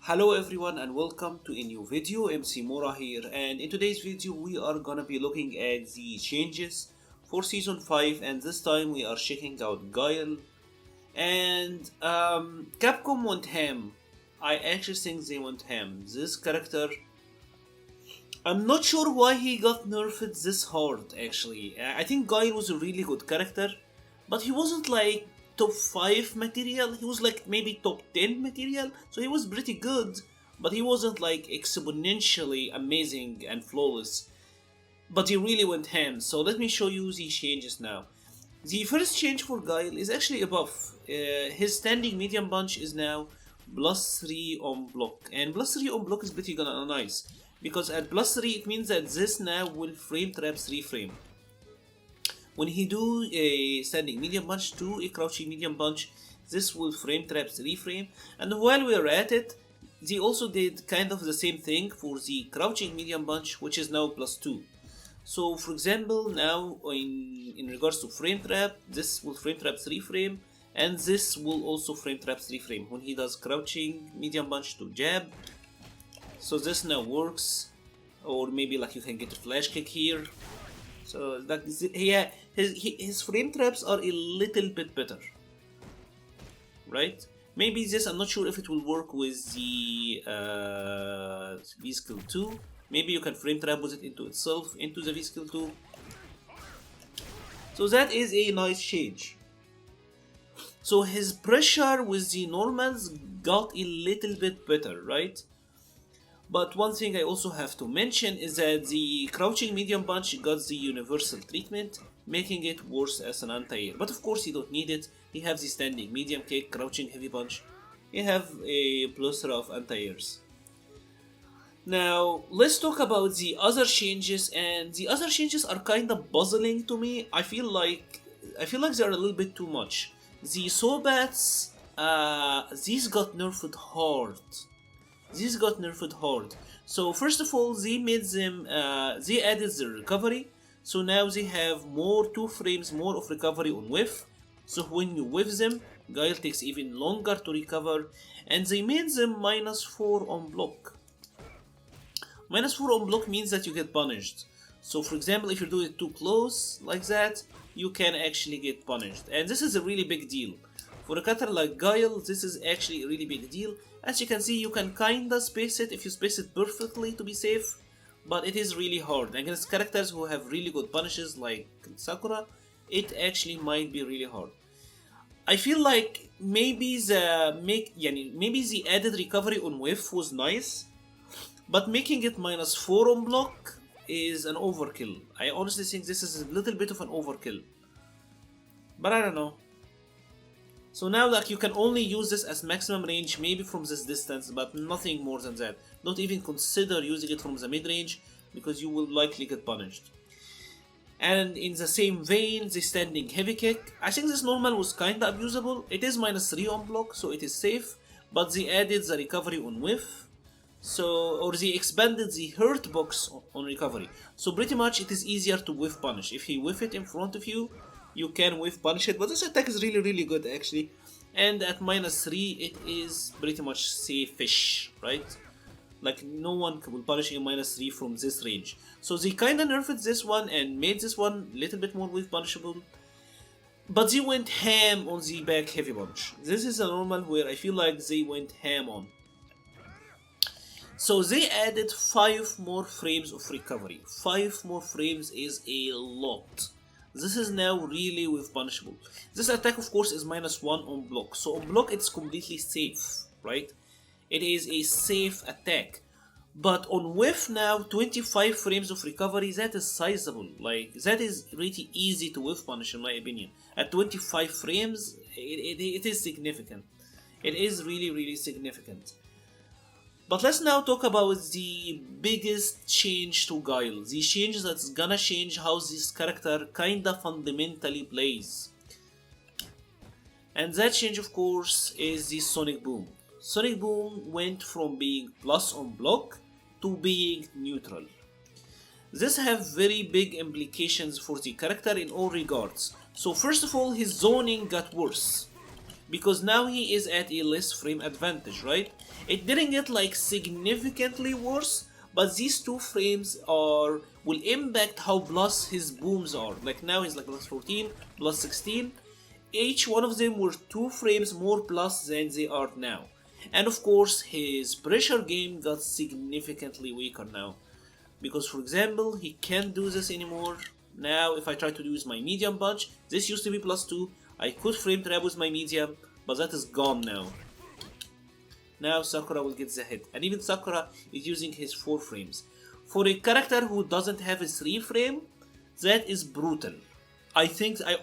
Hello everyone and welcome to a new video. MC-Mura here, and in today's video we are gonna be looking at the changes for season 5, and this time we are checking out Guile. And Capcom went ham. I actually think they went ham. This character, I'm not sure why he got nerfed this hard actually. I think Guile was a really good character, but he wasn't like top 5 material. He was like maybe top 10 material, so he was pretty good, but he wasn't like exponentially amazing and flawless. But he really went ham, so let me show you the changes now. The first change for Guile is actually a buff. His standing medium punch is now +3 on block, and +3 on block is pretty gonna nice, because at +3 it means that this now will frame trap 3 frame. When he do a standing medium punch to a crouching medium punch, this will frame trap 3 frame. And while we are at it, they also did kind of the same thing for the crouching medium punch, which is now +2. So for example, now in regards to frame trap, this will frame trap 3 frame, and this will also frame trap 3 frame when he does crouching medium punch to jab. So this now works, or maybe like you can get a flash kick here. So that is, yeah, his frame traps are a little bit better, right? Maybe this, I'm not sure if it will work with the V skill 2. Maybe you can frame trap with it into itself, into the V skill 2. So that is a nice change. So his pressure with the normals got a little bit better, right? But one thing I also have to mention is that the crouching medium punch got the universal treatment, making it worse as an anti-air. But of course you don't need it. You have the standing medium kick, crouching heavy punch. You have a plethora of anti-airs. Now let's talk about the other changes, and the other changes are kind of puzzling to me. I feel like they're a little bit too much. The Sawbats, these got nerfed hard. These got nerfed hard. So first of all, they made them, they added the recovery. So now they have 2 frames more of recovery on whiff. So when you whiff them, Guile takes even longer to recover. And they made them -4 on block. -4 on block means that you get punished. So for example, if you do it too close like that, you can actually get punished. And this is a really big deal. For a character like Guile, this is actually a really big deal. As you can see, you can kinda space it if you space it perfectly to be safe, but it is really hard. Against characters who have really good punishes like Sakura, it actually might be really hard. I feel like maybe the added recovery on whiff was nice, but making it -4 on block is an overkill. I honestly think this is a little bit of an overkill. But I don't know. So now like you can only use this as maximum range maybe from this distance, but nothing more than that. Don't even consider using it from the mid range, because you will likely get punished. And in the same vein, the standing heavy kick, I think this normal was kinda abusable. It is -3 on block, so it is safe, but they added the recovery on whiff. Or they expanded the hurt box on recovery. So pretty much it is easier to whiff punish. If he whiff it in front of you, you can whiff punish it, but this attack is really good actually. And at -3 it is pretty much safe-ish, right? Like no one will punish you -3 from this range. So they kinda nerfed this one and made this one a little bit more whiff punishable. But they went ham on the back heavy punch. This is a normal where I feel like they went ham on. So they added 5 more frames of recovery. 5 more frames is a lot. This is now really whiff punishable. This attack of course is -1 on block. So on block it's completely safe, right? It is a safe attack. But on whiff now, 25 frames of recovery, that is sizable. Like that is really easy to whiff punish in my opinion. At 25 frames, it is significant. It is really significant. But let's now talk about the biggest change to Guile. The change that's gonna change how this character kinda fundamentally plays. And that change of course is the Sonic Boom. Sonic Boom went from being plus on block to being neutral. This have very big implications for the character in all regards. So first of all, his zoning got worse. because now he is at a less frame advantage, right? It didn't get like significantly worse, but these 2 frames will impact how plus his booms are. Like now he's like plus 14, plus 16. Each one of them were 2 frames more plus than they are now. And of course his pressure game got significantly weaker now. Because for example, he can't do this anymore. Now if I try to use my medium punch, this used to be plus 2. I could frame trap with my medium, but that is gone now. Now Sakura will get the hit, and even Sakura is using his 4 frames. For a character who doesn't have a 3 frame, that is brutal. I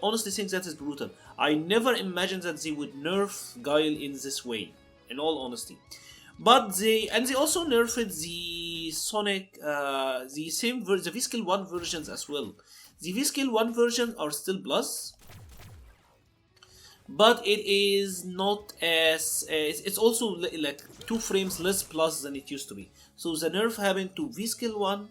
honestly think that is brutal. I never imagined that they would nerf Guile in this way, in all honesty. But they also nerfed the Sonic, the V-Skill 1 versions as well. The V-Skill 1 versions are still plus, but it is not as it's also like 2 frames less plus than it used to be. So the nerf happened to V-Skill 1,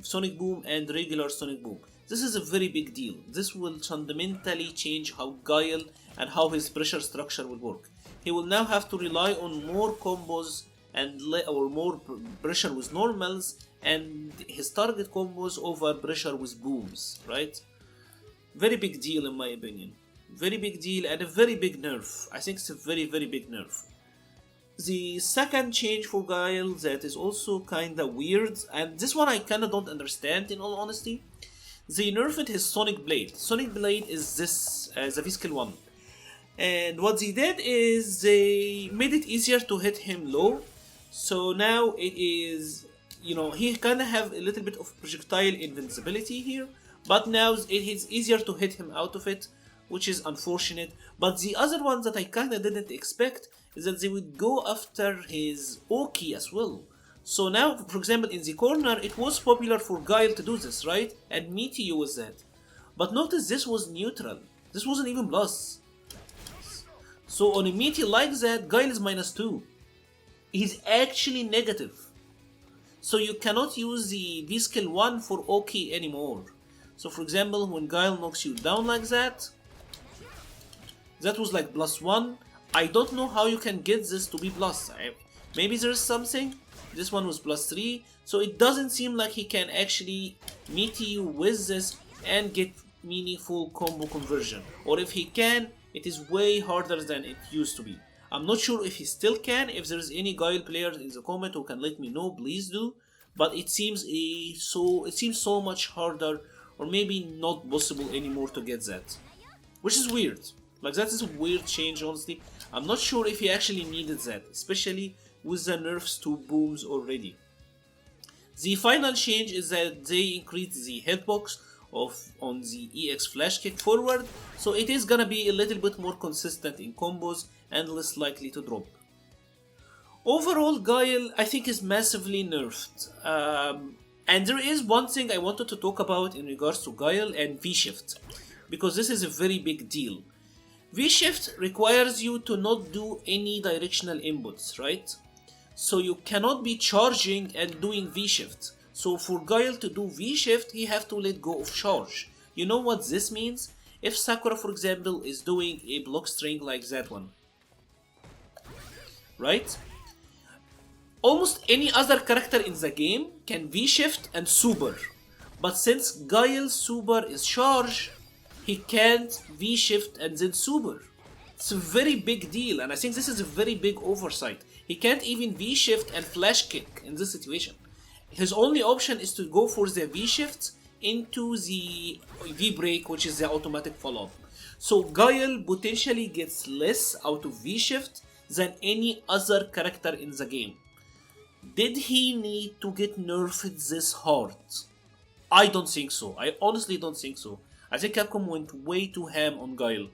Sonic Boom, and regular Sonic Boom. This is a very big deal. This will fundamentally change how Guile and how his pressure structure will work. He will now have to rely on more combos or more pressure with normals and his target combos over pressure with booms, right? Very big deal in my opinion. Very big deal and a very big nerf. I think it's a very big nerf. The second change for Guile that is also kinda weird, and this one I kinda don't understand in all honesty. They nerfed his Sonic Blade. Sonic Blade is this, the V-Skill 1. And what they did is they made it easier to hit him low. So now it is, he kinda have a little bit of projectile invincibility here. But now it is easier to hit him out of it, which is unfortunate. But the other one that I kinda didn't expect is that they would go after his Oki as well. So now, for example, in the corner, it was popular for Guile to do this, right? And meet you with that. But notice this was neutral. This wasn't even plus. So on a meaty like that, Guile is -2. He's actually negative. So you cannot use the V-Skill 1 for Oki anymore. So for example, when Guile knocks you down like that, that was like +1. I don't know how you can get this to be plus. Maybe there's something. This one was +3. So it doesn't seem like he can actually meet you with this and get meaningful combo conversion. Or if he can, it is way harder than it used to be. I'm not sure if he still can. If there's any Guile players in the comment who can let me know, please do. But it seems so much harder, or maybe not possible anymore to get that, which is weird. Like that is a weird change, honestly. I'm not sure if he actually needed that, especially with the nerfs to booms already. The final change is that they increased the hitbox on the EX flash kick forward, so it is gonna be a little bit more consistent in combos and less likely to drop. Overall, Guile I think is massively nerfed. And there is one thing I wanted to talk about in regards to Guile and V-Shift, because this is a very big deal. V-Shift requires you to not do any directional inputs, right? So you cannot be charging and doing V-Shift. So for Guile to do V-Shift, he have to let go of charge. You know what this means? If Sakura, for example, is doing a block string like that one, right? Almost any other character in the game can V-Shift and Super. But since Guile's Super is charge, he can't V-Shift and then Super. It's a very big deal, and I think this is a very big oversight. He can't even V-Shift and Flash Kick in this situation. His only option is to go for the V-Shift into the V-Break, which is the automatic follow-up. So Guile potentially gets less out of V-Shift than any other character in the game. Did he need to get nerfed this hard? I don't think so. I honestly don't think so. I think Capcom went way too ham on Guile.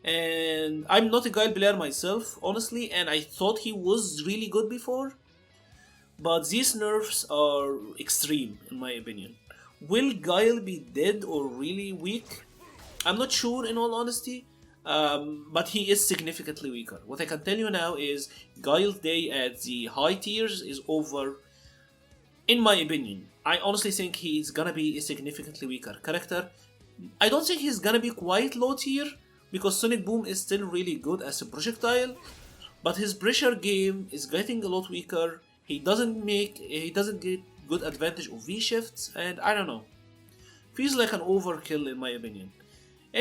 And I'm not a Guile player myself, honestly, and I thought he was really good before. But these nerfs are extreme, in my opinion. Will Guile be dead or really weak? I'm not sure, in all honesty. But he is significantly weaker. What I can tell you now is Guile's day at the high tiers is over, in my opinion. I honestly think he's gonna be a significantly weaker character. I don't think he's gonna be quite low tier, because Sonic Boom is still really good as a projectile, but his pressure game is getting a lot weaker. He doesn't get good advantage of V shifts, and I don't know. Feels like an overkill in my opinion.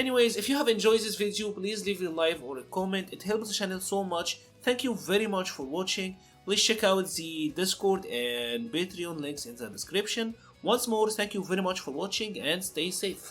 Anyways, if you have enjoyed this video, please leave a like or a comment. It helps the channel so much. Thank you very much for watching. Please check out the Discord and Patreon links in the description. Once more, thank you very much for watching and stay safe.